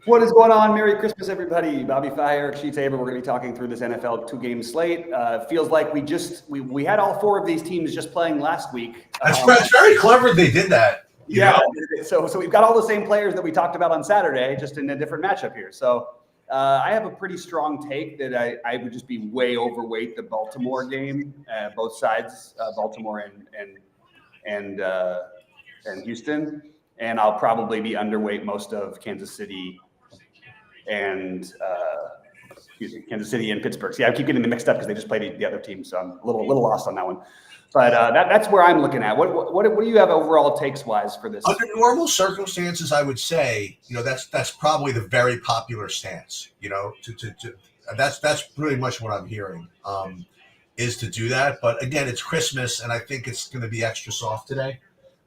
What is going on? Merry Christmas, everybody. Bobby Fire, Sheets Tabor. We're going to be talking through this NFL two-game slate. Feels like we had all four of these teams just playing last week. It's very clever they did that. Yeah. So we've got all the same players that we talked about on Saturday, just in a different matchup here. So I have a pretty strong take that I would just be way overweight the Baltimore game, both sides, Baltimore and Houston, and I'll probably be underweight most of Kansas City and Kansas City and Pittsburgh. See, I keep getting them mixed up because they just played the other team, so I'm a little lost on that one. But that's where I'm looking at. What do you have overall takes wise for this? Under normal circumstances, I would say, that's probably the very popular stance. That's pretty much what I'm hearing is to do that. But again, it's Christmas, and I think it's going to be extra soft today.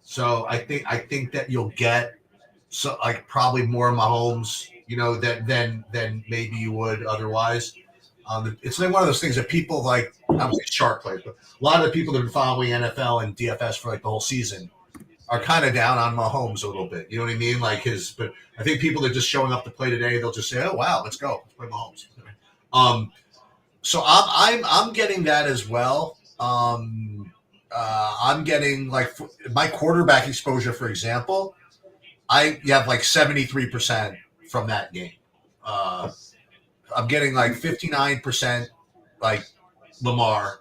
So I think that you'll get probably more Mahomes, than maybe you would otherwise. It's like one of those things that people I would say shark plays, but a lot of the people that have been following NFL and DFS for the whole season are kind of down on Mahomes a little bit. You know what I mean? But I think people that are just showing up to play today, they'll just say, "Oh wow, let's go, let's play Mahomes." So I'm getting that as well. I'm getting my quarterback exposure, for example. You have 73% from that game. I'm getting 59% Lamar,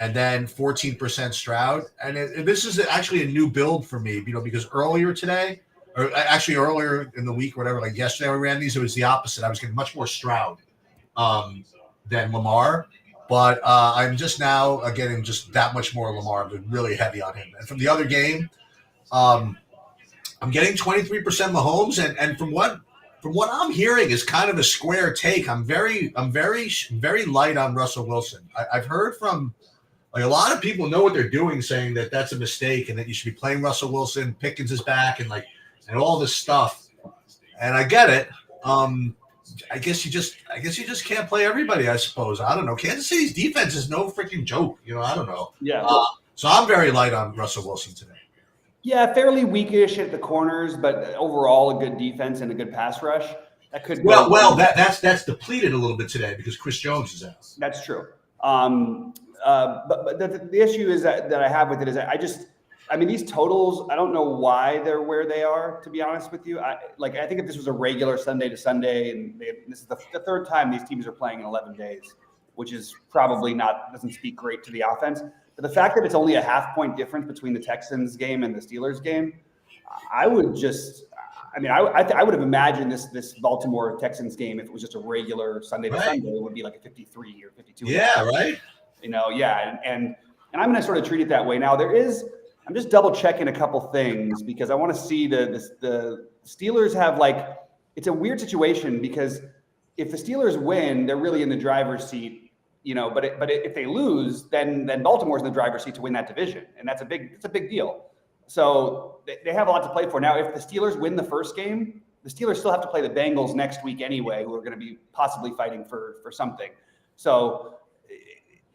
and then 14% Stroud. And this is actually a new build for me, because earlier today, or actually earlier in the week, or whatever, yesterday we ran these, it was the opposite. I was getting much more Stroud than Lamar, but I'm just now getting just that much more Lamar. I've been really heavy on him. And from the other game, I'm getting 23% Mahomes, and from what I'm hearing is kind of a square take. I'm very light on Russell Wilson. I've heard from a lot of people know what they're doing, saying that that's a mistake and that you should be playing Russell Wilson. Pickens is back and all this stuff. And I get it. I guess you just can't play everybody, I suppose. I don't know. Kansas City's defense is no freaking joke. I don't know. Yeah. So I'm very light on Russell Wilson today. Yeah, fairly weakish at the corners, but overall a good defense and a good pass rush. That could that's depleted a little bit today because Chris Jones is out. That's true. But the issue is that I have with it is these totals, I don't know why they're where they are, to be honest with you. I think if this was a regular Sunday to Sunday, and this is the third time these teams are playing in 11 days, which is probably doesn't speak great to the offense. But the fact that it's only a half-point difference between the Texans game and the Steelers game, I would have imagined this Baltimore Texans game, if it was just a regular Sunday to Sunday, it would be like a 53 or 52. Yeah, right. And I'm going to sort of treat it that way. Now I'm just double checking a couple things because I want to see the Steelers have it's a weird situation because if the Steelers win, they're really in the driver's seat. But if they lose, then Baltimore's in the driver's seat to win that division, and it's a big deal. So they have a lot to play for. Now, if the Steelers win the first game, the Steelers still have to play the Bengals next week anyway, who are going to be possibly fighting for something. So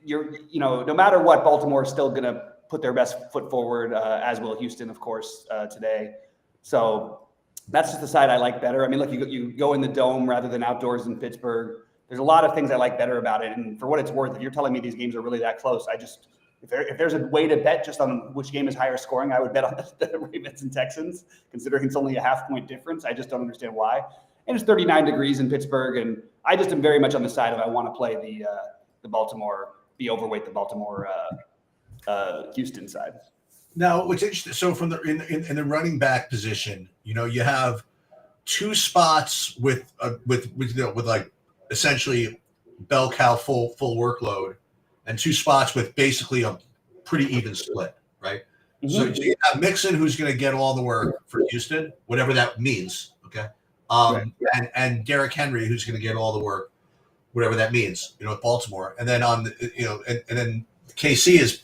no matter what, Baltimore is still going to put their best foot forward, as will Houston, of course, today. So that's just the side I like better. Look, you go in the dome rather than outdoors in Pittsburgh. There's a lot of things I like better about it. And for what it's worth, if you're telling me these games are really that close, if there's a way to bet just on which game is higher scoring, I would bet on the Ravens and Texans, considering it's only a half-point difference. I just don't understand why. And it's 39 degrees in Pittsburgh, and I just am very much on the side of I want to play the Baltimore, be overweight the Baltimore Houston side. Now, what's interesting, so from in the running back position, you have two spots with essentially bell cow full workload, and two spots with basically a pretty even split, right? Mm-hmm. So you have Mixon, who's going to get all the work for Houston, whatever that means, okay? Right. And Derrick Henry, who's going to get all the work, whatever that means, with Baltimore. And then and then KC is,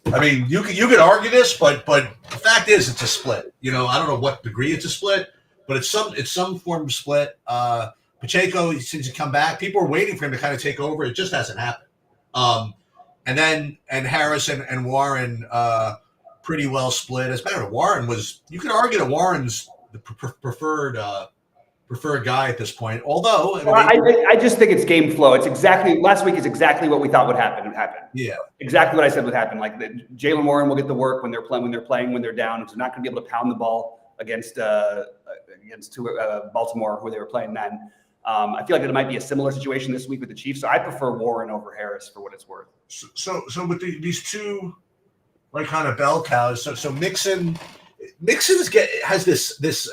you could argue this, but the fact is it's a split. I don't know what degree it's a split, but it's some form of split. Pacheco, since he come back, people are waiting for him to kind of take over. It just hasn't happened. And Harris and Warren pretty well split. As a matter of Warren you could argue that Warren's the preferred prefer a guy at this point. Although, well, I just think it's game flow. It's exactly last week is exactly what we thought would happen. It happened. Yeah, exactly what I said would happen. Like Jalen Warren will get the work when they're playing when they're down. He's not going to be able to pound the ball against Baltimore, who they were playing then. I feel like it might be a similar situation this week with the Chiefs. So I prefer Warren over Harris for what it's worth. So with these two like kind of bell cows. So Mixon has this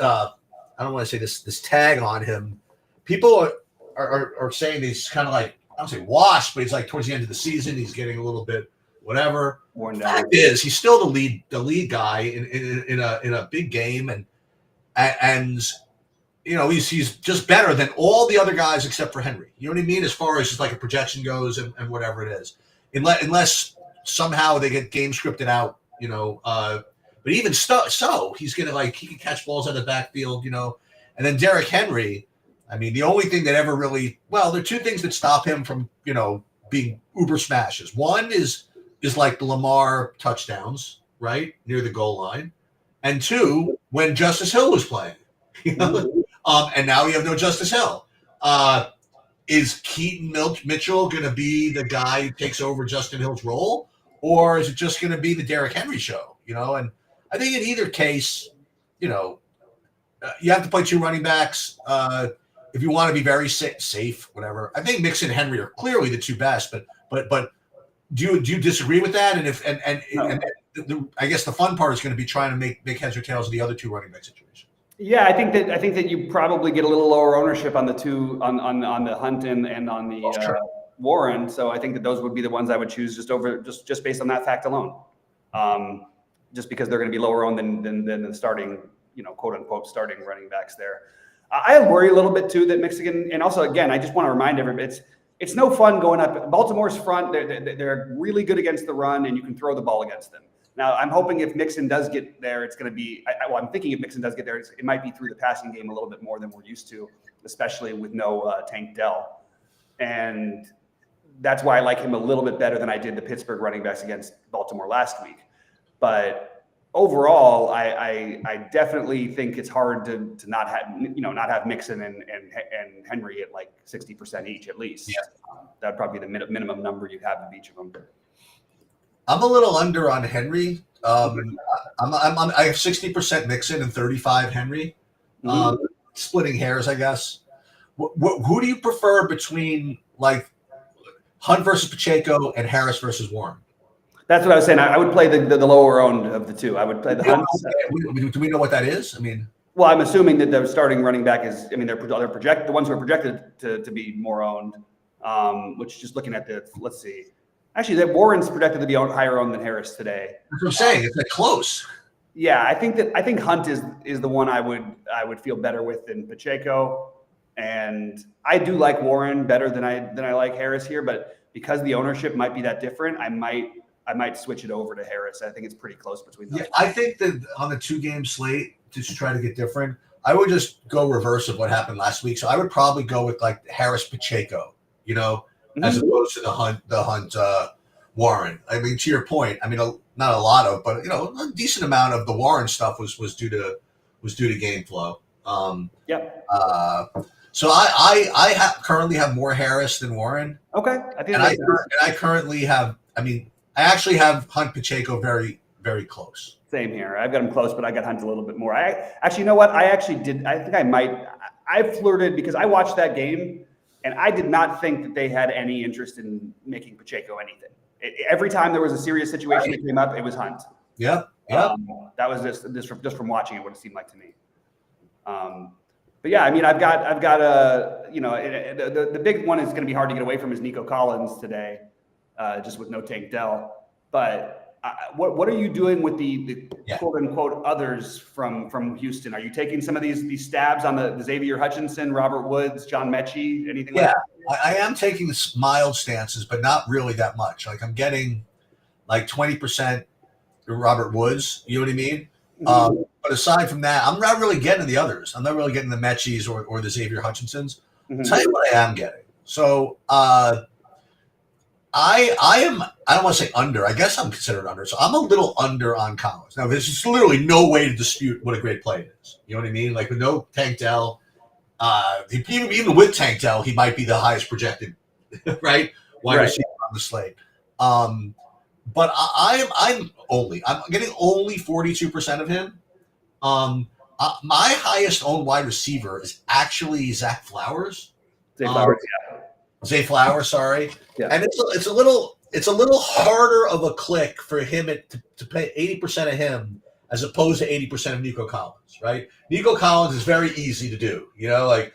I don't want to say this tag on him. People are saying he's kind of like, I don't say washed, but he's like towards the end of the season, he's getting a little bit whatever. Worn down. Fact is, he's still the lead guy in a big game, and you know he's just better than all the other guys except for Henry. You know what I mean? As far as just like a projection goes and whatever it is, unless somehow they get game scripted out, you know. But even so, he's gonna he can catch balls out of the backfield, you know. And then Derrick Henry, I mean, the only thing that ever really there are two things that stop him from, you know, being uber smashes. One is like the Lamar touchdowns, right, near the goal line. And two, when Justice Hill was playing. You know? And now we have no Justice Hill. Is Keaton Mitchell going to be the guy who takes over Justin Hill's role? Or is it just going to be the Derrick Henry show? You know, and I think in either case, you know, you have to play two running backs if you want to be very safe, whatever. I think Mixon and Henry are clearly the two best, but do you disagree with that? And I guess the fun part is going to be trying to make heads or tails of the other two running back situations. Yeah, I think that you probably get a little lower ownership on the two on the Hunt and on the Warren. So I think that those would be the ones I would choose just based on that fact alone. Just because they're going to be lower owned than the starting, you know, quote unquote starting running backs there. I worry a little bit too that Michigan, and also again, I just want to remind everybody, it's no fun going up. Baltimore's front, they're really good against the run, and you can throw the ball against them. Now, I'm hoping if Mixon does get there, it's going to be. I'm thinking if Mixon does get there, it might be through the passing game a little bit more than we're used to, especially with no Tank Dell, and that's why I like him a little bit better than I did the Pittsburgh running backs against Baltimore last week. But overall, I definitely think it's hard to not have Mixon and Henry at like 60% each at least. Yeah. That'd probably be the minimum number you'd have of each of them. I'm a little under on Henry. I have 60% Mixon and 35 Henry. Splitting hairs, I guess. Who do you prefer between like Hunt versus Pacheco and Harris versus Warren? That's what I was saying. I would play the lower owned of the two. I would play the Hunt. Do we know what that is? I mean, well, I'm assuming that the starting running back is. I mean, they're projected. The ones who are projected to be more owned. Which just looking at let's see. Actually, that Warren's projected to be higher owned than Harris today. That's what I'm saying. It's like close. Yeah, I think Hunt is the one I would feel better with than Pacheco, and I do like Warren better than I like Harris here. But because the ownership might be that different, I might switch it over to Harris. I think it's pretty close between them. Yeah, I think that on the 2-game slate to try to get different, I would just go reverse of what happened last week. So I would probably go with like Harris Pacheco, you know, as opposed to the Hunt Warren. I mean, to your point, I mean, not a lot of, but you know, a decent amount of the Warren stuff was due to game flow. Yep. So I currently have more Harris than Warren. Okay. I currently have. I mean, I actually have Hunt Pacheco very, very close. Same here. I've got him close, but I got Hunt a little bit more. I actually, you know what? I flirted because I watched that game and I did not think that they had any interest in making Pacheco anything. Every time there was a serious situation that came up, it was Hunt. Yeah. That was just from watching it, what it seemed like to me. But yeah, I mean, I've got the big one is going to be hard to get away from is Nico Collins today, just with no Tank Dell. But what are you doing with the quote unquote others from Houston? Are you taking some of these stabs on the Xavier Hutchinson, Robert Woods, John Mechie, anything like that? I am taking the mild stances, but not really that much. Like I'm getting like 20% Robert Woods. You know what I mean? Mm-hmm. But aside from that, I'm not really getting the others. I'm not really getting the Mechies or the Xavier Hutchinsons. Mm-hmm. Tell you what I am getting. So I don't want to say under. I guess I'm considered under. So I'm a little under on Collins. Now, there's just literally no way to dispute what a great play it is. You know what I mean? Like with no Tank Dell, Even with Tank Dell, he might be the highest projected, right, wide receiver on the slate. But I'm getting only 42% of him. My highest owned wide receiver is actually Zach Flowers. Zay Flowers, Zay Flowers, sorry. Yeah. And it's a little harder of a click for him to pay 80% of him as opposed to 80% of Nico Collins, right? Nico Collins is very easy to do. Like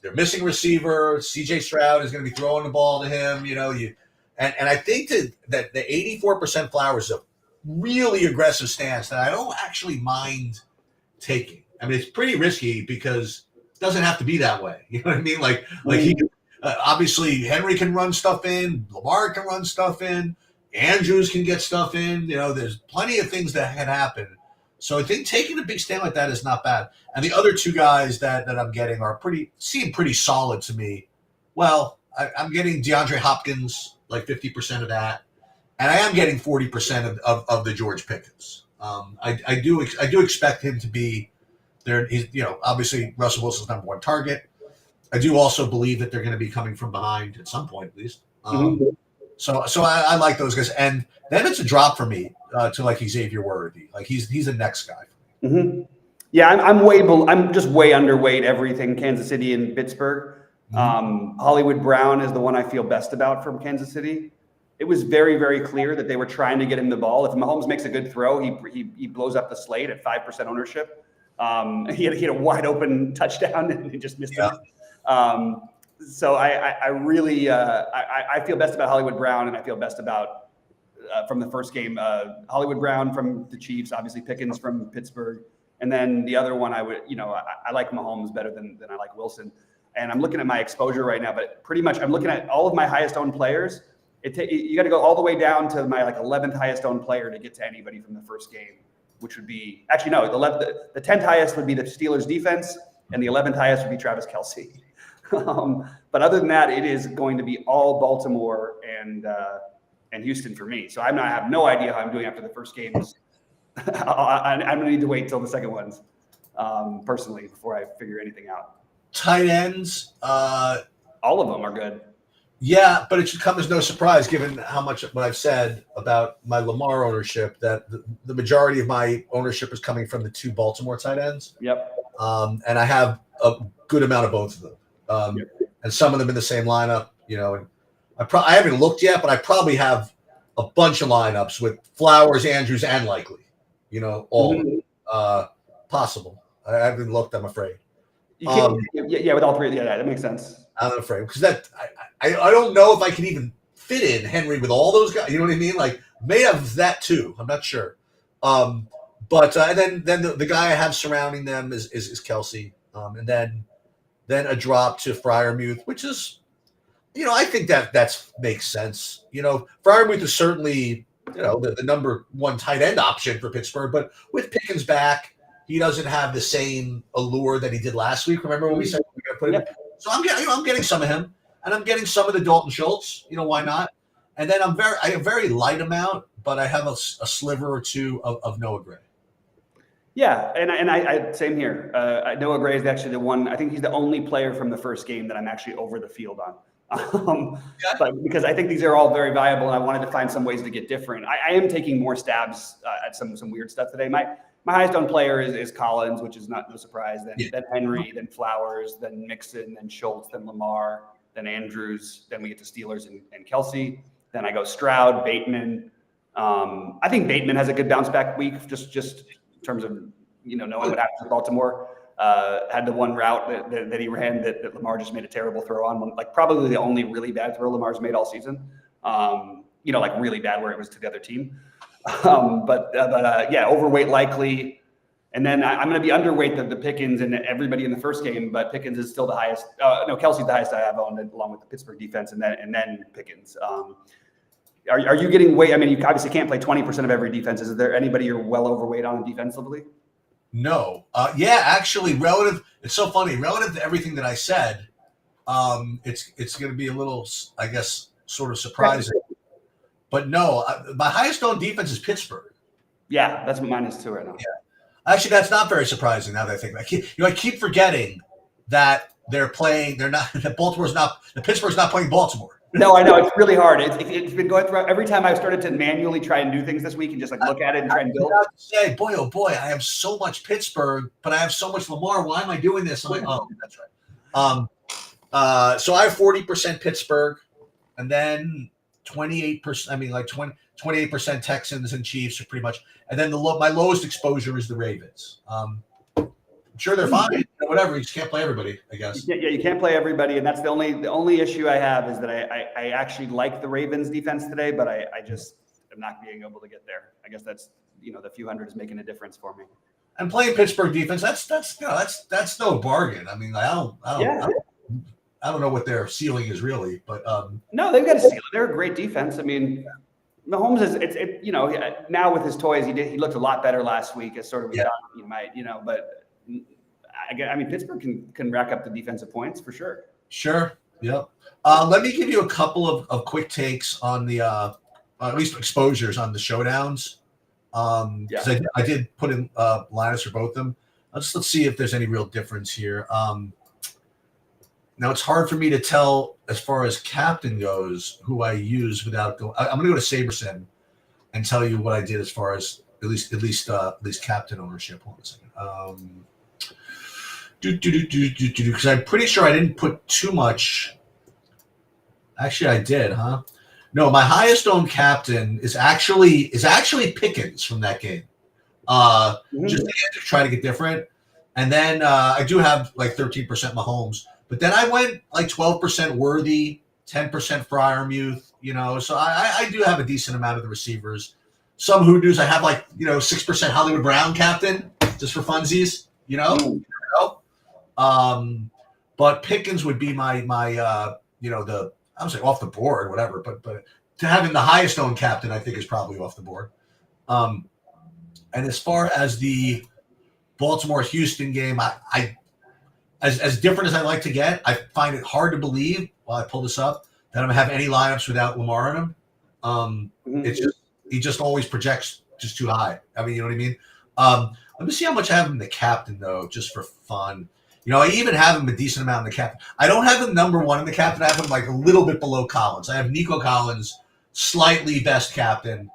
they're missing receiver. CJ Stroud is going to be throwing the ball to him. And I think that the 84% Flowers is a really aggressive stance that I don't actually mind taking. I mean, it's pretty risky because it doesn't have to be that way. You know what I mean? Like he obviously Henry can run stuff in, Lamar can run stuff in, Andrews can get stuff in. There's plenty of things that can happen. So I think taking a big stand like that is not bad. And the other two guys that I'm getting seem pretty solid to me. Well, I'm getting DeAndre Hopkins, like 50% of that, and I am getting 40% of the George Pickens. I do expect him to be there. He's obviously Russell Wilson's number one target. I do also believe that they're going to be coming from behind at some point, at least. So I like those guys, and then it's a drop for me to like Xavier Worthy. Like he's the next guy for me. Mm-hmm. Yeah, I'm just way underweight everything Kansas City and Pittsburgh. Hollywood Brown is the one I feel best about from Kansas City. It was very, very clear that they were trying to get him the ball. If Mahomes makes a good throw, he blows up the slate at 5% ownership. He had a wide open touchdown and he just missed it. So I really I feel best about Hollywood Brown, and I feel best about from the first game Hollywood Brown from the Chiefs, obviously Pickens from Pittsburgh, and then the other one I like Mahomes better than I like Wilson. And I'm looking at my exposure right now, but pretty much I'm looking at all of my highest owned players. You got to go all the way down to my 11th highest owned player to get to anybody from the first game, which would be actually no, the 10th highest would be the Steelers defense, and the 11th highest would be Travis Kelce. But other than that, it is going to be all Baltimore and Houston for me. So I have no idea how I'm doing after the first games. I'm going to need to wait till the second ones, personally, before I figure anything out. Tight ends, all of them are good. Yeah, but it should come as no surprise, given how much what I've said about my Lamar ownership, that the majority of my ownership is coming from the two Baltimore tight ends. Yep. And I have a good amount of both of them, and some of them in the same lineup. And I haven't looked yet, but I probably have a bunch of lineups with Flowers, Andrews, and Likely. All possible. I haven't looked, I'm afraid. With all three. Yeah, that makes sense. I'm afraid because I don't know if I can even fit in Henry with all those guys. You know what I mean? Like may have that too. I'm not sure. But then the guy I have surrounding them is Kelce, and then a drop to Freiermuth, which is, I think that makes sense. Freiermuth is certainly the number one tight end option for Pittsburgh, but with Pickens back, he doesn't have the same allure that he did last week. Remember when we said we were going to put him? So I'm getting some of him, and I'm getting some of the Dalton Schultz. Why not? And then I have very light amount, but I have a sliver or two of Noah Gray. Yeah, and I same here. Noah Gray is actually the one. I think he's the only player from the first game that I'm actually over the field on. But because I think these are all very valuable, and I wanted to find some ways to get different. I am taking more stabs at some weird stuff today. My highest owned player is Collins, which is no surprise. Then Henry, then Flowers, then Mixon, then Schultz, then Lamar, then Andrews. Then we get to Steelers and Kelce. Then I go Stroud, Bateman. I think Bateman has a good bounce back week, just in terms of knowing what happens with Baltimore. Had the one route that he ran that Lamar just made a terrible throw on, like probably the only really bad throw Lamar's made all season. Like really bad where it was to the other team. Overweight Likely. And then I'm going to be underweight the Pickens and everybody in the first game, but Pickens is still the highest. Kelsey's the highest I have owned, along with the Pittsburgh defense, and then Pickens. Are you getting weight? I mean, you obviously can't play 20% of every defense. Is there anybody you're well overweight on defensively? No. Actually, it's so funny. Relative to everything that I said, it's going to be a little, I guess, sort of surprising. But no, my highest owned defense is Pittsburgh. Yeah, that's what mine is too right now. Yeah. Actually, that's not very surprising now that I think. I keep forgetting that they're playing. They're not. Pittsburgh's not playing Baltimore. No, I know it's really hard. It's been going through every time I've started to manually try and do things this week and just like look at it and try and build. I say, boy, oh boy, I have so much Pittsburgh, but I have so much Lamar. Why am I doing this? I'm like, oh, that's right. So I have 40% Pittsburgh, and then 28%. I mean, like 28% Texans and Chiefs are pretty much, and then my lowest exposure is the Ravens. I'm sure they're fine. Whatever, you just can't play everybody, I guess. Yeah, you can't play everybody, and that's the only issue I have is that I actually like the Ravens defense today, but I just am not being able to get there. I guess that's the few hundred is making a difference for me. And playing Pittsburgh defense, that's no bargain. I mean, I don't know what their ceiling is really, but no, they've got a ceiling. They're a great defense. I mean, Mahomes is now with his toys, he looked a lot better last week as sort of you might, but. I mean, Pittsburgh can rack up the defensive points for sure. Sure. Yep. Let me give you a couple of quick takes on the at least exposures on the showdowns. Because I did put in lineups for both of them. Let's see if there's any real difference here. Now it's hard for me to tell as far as captain goes who I use without going. I'm going to go to Saberson and tell you what I did as far as at least captain ownership. Hold on a second. Because I'm pretty sure I didn't put too much. Actually, I did, huh? No, my highest owned captain is actually Pickens from that game. Just to try to get different. And then I do have like 13% Mahomes, but then I went like 12% Worthy, 10% Freiermuth. So I do have a decent amount of the receivers. Some hoodoos I have like 6% Hollywood Brown captain just for funsies. But Pickens would be my I would say off the board, whatever. But to having the highest owned captain, I think is probably off the board. And as far as the Baltimore-Houston game, I as different as I like to get, I find it hard to believe while I pull this up that I'm gonna have any lineups without Lamar in them. It's just he just always projects just too high. I mean, you know what I mean? Let me see how much I have him in the captain though, just for fun. I even have him a decent amount in the captain. I don't have him number one in the captain. I have him like a little bit below Collins. I have Nico Collins, slightly best captain.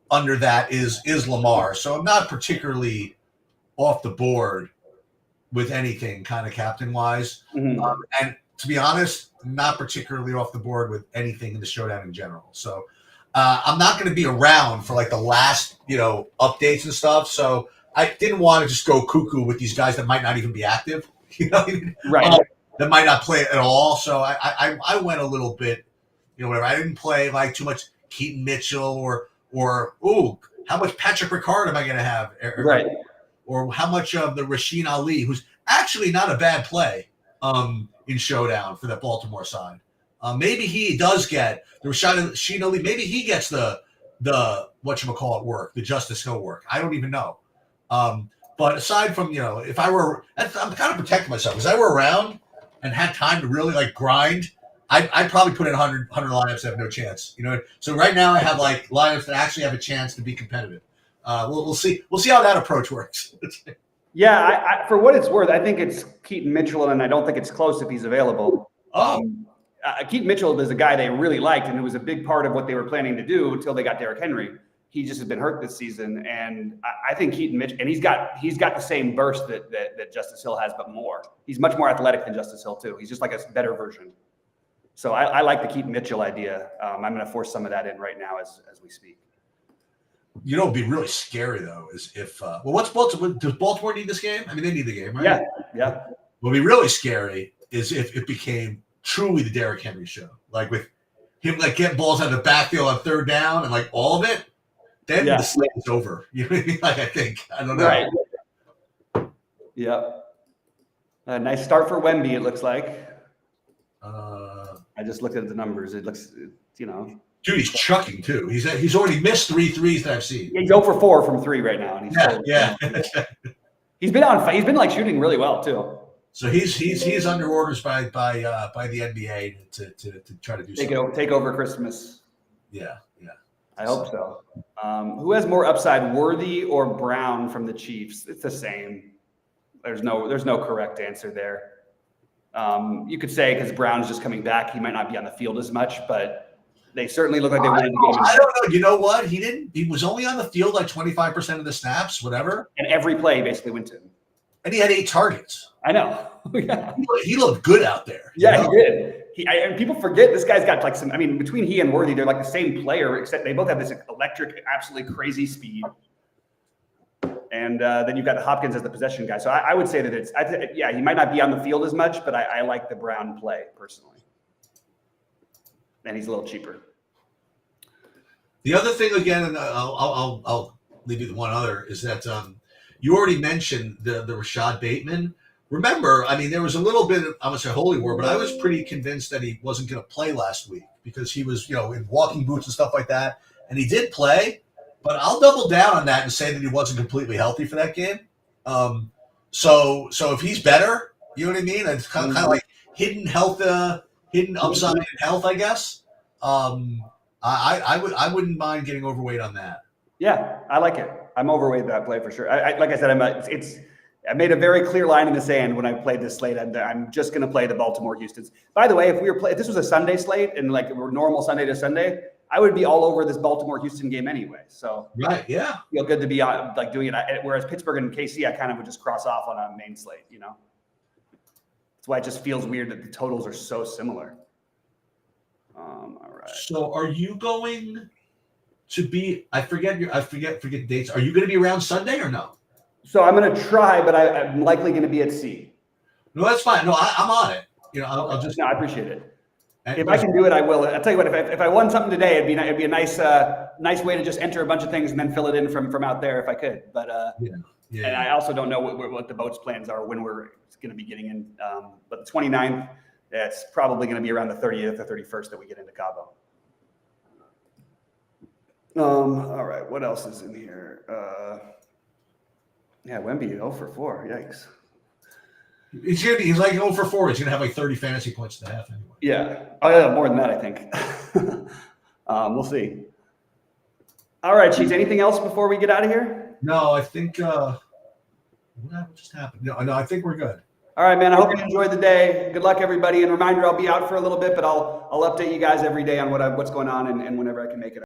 Under that is Lamar. So I'm not particularly off the board with anything kind of captain-wise. And to be honest, not particularly off the board with anything in the showdown in general. So I'm not going to be around for like the last, updates and stuff. So I didn't want to just go cuckoo with these guys that might not even be active. Right. That might not play at all. So I went a little bit, whatever. I didn't play like too much Keaton Mitchell or how much Patrick Ricard am I going to have? Right. Or how much of the Rasheen Ali, who's actually not a bad play in showdown for that Baltimore side. Maybe he does get the Rasheen Ali. Maybe he gets the whatchamacallit work, the Justice Hill work. I don't even know. But aside from, if I were, I'm kind of protecting myself. If I were around and had time to really like grind, I'd probably put in 100 lineups that have no chance. So right now I have like lineups that actually have a chance to be competitive. We'll see. We'll see how that approach works. Yeah, I for what it's worth, I think it's Keaton Mitchell, and I don't think it's close if he's available. Keaton Mitchell is a guy they really liked, and it was a big part of what they were planning to do until they got Derrick Henry. He just has been hurt this season, and I think Keaton Mitchell, and he's got the same burst that Justice Hill has, but more. He's much more athletic than Justice Hill too. He's just like a better version. So I like the Keaton Mitchell idea. I'm going to force some of that in right now as we speak. It'd be really scary though, is if what's Baltimore? Does Baltimore need this game? I mean, they need the game, right? Yeah. What'd be really scary is if it became truly the Derrick Henry show, like with him like getting balls out of the backfield on third down and like all of it. Then the slate is over. You know what I mean? Like I don't know. Right. Yeah. Nice start for Wemby. It looks like. I just looked at the numbers. It looks, Dude, he's chucking too. He's already missed 3 threes that I've seen. Yeah, he's 0 for 4 from 3 right now, and he's been like shooting really well too. So he's under orders by the NBA to try to do something. Take over Christmas. Yeah. I hope so. Who has more upside, Worthy or Brown from the Chiefs? It's the same. There's no correct answer there. You could say because Brown's just coming back, he might not be on the field as much, but they certainly look like they wanted to get him. I don't know. You know what? He was only on the field like 25% of the snaps, whatever. And every play basically went to him. And he had 8 targets. I know. Yeah. He looked good out there. Yeah, he did. And people forget this guy's got like some. I mean, between he and Worthy, they're like the same player, except they both have this electric, absolutely crazy speed. And then you've got Hopkins as the possession guy. So I would say that yeah, he might not be on the field as much, but I like the Brown play personally. And he's a little cheaper. The other thing, again, and I'll leave you with one other, is that you already mentioned the Rashad Bateman. Remember, I mean, there was a little bit of, I would say, holy war, but I was pretty convinced that he wasn't going to play last week because he was, in walking boots and stuff like that. And he did play, but I'll double down on that and say that he wasn't completely healthy for that game. So if he's better, you know what I mean? It's kind of like hidden upside in health, I guess. I wouldn't mind getting overweight on that. Yeah, I like it. I'm overweight that play for sure. Like I said, I made a very clear line in the sand when I played this slate. I'm just going to play the Baltimore Houstons. By the way, if this was a Sunday slate and like we're normal Sunday to Sunday, I would be all over this Baltimore Houston game anyway. So right, yeah, feel good to be on like doing it. Whereas Pittsburgh and KC, I kind of would just cross off on a main slate. That's why it just feels weird that the totals are so similar. All right. So are you going to be? I forget dates. Are you going to be around Sunday or no? So I'm going to try, but I'm likely going to be at sea. No, that's fine. No, I'm on it. I'll just. No, I appreciate it. If I can do it, I will. I'll tell you what. If I won something today, it'd be a nice way to just enter a bunch of things and then fill it in from out there if I could. But and I also don't know what the boat's plans are when we're going to be getting in. But the 29th, it's probably going to be around the 30th or 31st that we get into Cabo. All right. What else is in here? Yeah, Wemby 0 for 4. Yikes. He's like 0 for 4. He's gonna have like 30 fantasy points in the half anyway. Yeah. Oh yeah, more than that, I think. We'll see. All right, Cheese. Anything else before we get out of here? No, I think what just happened? No, I think we're good. All right, man. I hope you enjoyed the day. Good luck, everybody. And reminder, I'll be out for a little bit, but I'll update you guys every day on what's going on and whenever I can make it.